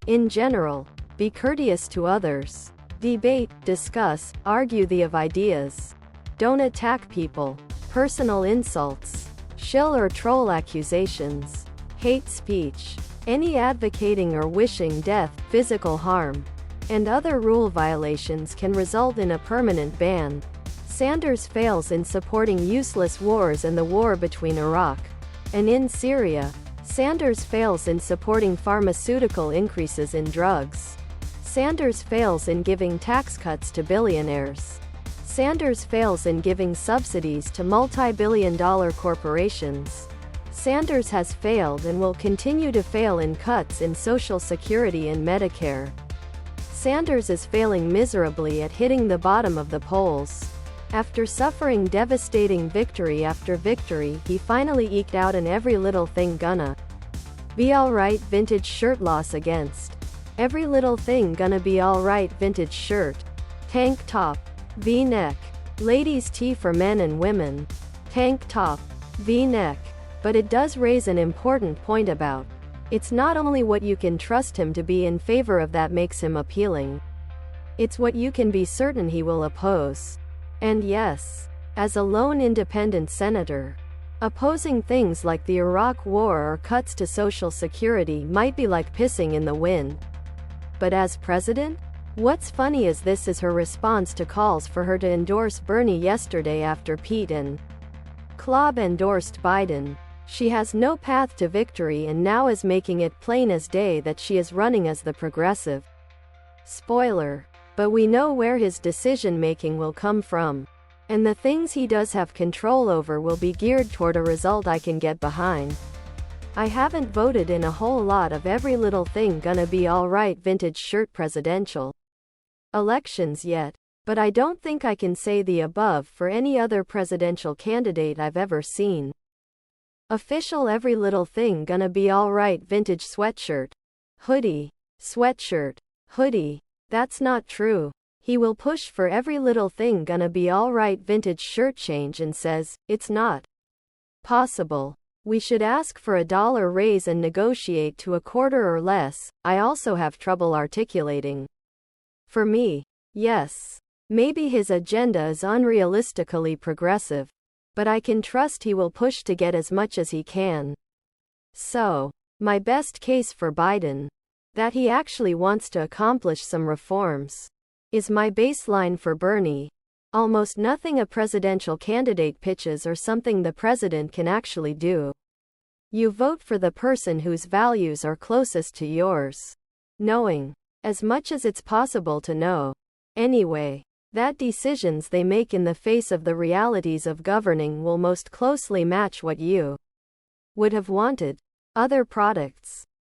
In general, be courteous to others. Debate, discuss, argue the of ideas. Don't attack people. Personal insults, shill or troll accusations, hate speech, any advocating or wishing death, physical harm, and other rule violations can result in a permanent ban. Sanders fails in supporting useless wars and the war between Iraq and in Syria. Sanders fails in supporting pharmaceutical increases in drugs. Sanders fails in giving tax cuts to billionaires. Sanders fails in giving subsidies to multi-billion-dollar corporations. Sanders has failed and will continue to fail in cuts in Social Security and Medicare. Sanders is failing miserably at hitting the bottom of the polls. After suffering devastating victory after victory, he finally eked out an every little thing gonna be alright vintage shirt loss against every little thing gonna be alright vintage shirt, tank top, V-neck, ladies tee for men and women, tank top, V-neck. But it does raise an important point about it's not only what you can trust him to be in favor of that makes him appealing. It's what you can be certain he will oppose. And yes, as a lone independent senator, opposing things like the Iraq War or cuts to Social Security might be like pissing in the wind. But as president? What's funny is this is her response to calls for her to endorse Bernie yesterday after Pete and Klob endorsed Biden. She has no path to victory and now is making it plain as day that she is running as the progressive. Spoiler. But we know where his decision-making will come from. And the things he does have control over will be geared toward a result I can get behind. I haven't voted in a whole lot of every little thing gonna be alright vintage shirt presidential elections yet, but I don't think I can say the above for any other presidential candidate I've ever seen. Official every little thing gonna be alright vintage sweatshirt, hoodie, sweatshirt, hoodie. That's not true. He will push for every little thing gonna be alright vintage shirt change and says, it's not possible. We should ask for $1 raise and negotiate to a quarter or less. I also have trouble articulating. For me, yes. Maybe his agenda is unrealistically progressive, but I can trust he will push to get as much as he can. So, my best case for Biden, that he actually wants to accomplish some reforms, is my baseline for Bernie. Almost nothing a presidential candidate pitches or something the president can actually do. You vote for the person whose values are closest to yours. Knowing as much as it's possible to know. Anyway, that decisions they make in the face of the realities of governing will most closely match what you would have wanted. Other products.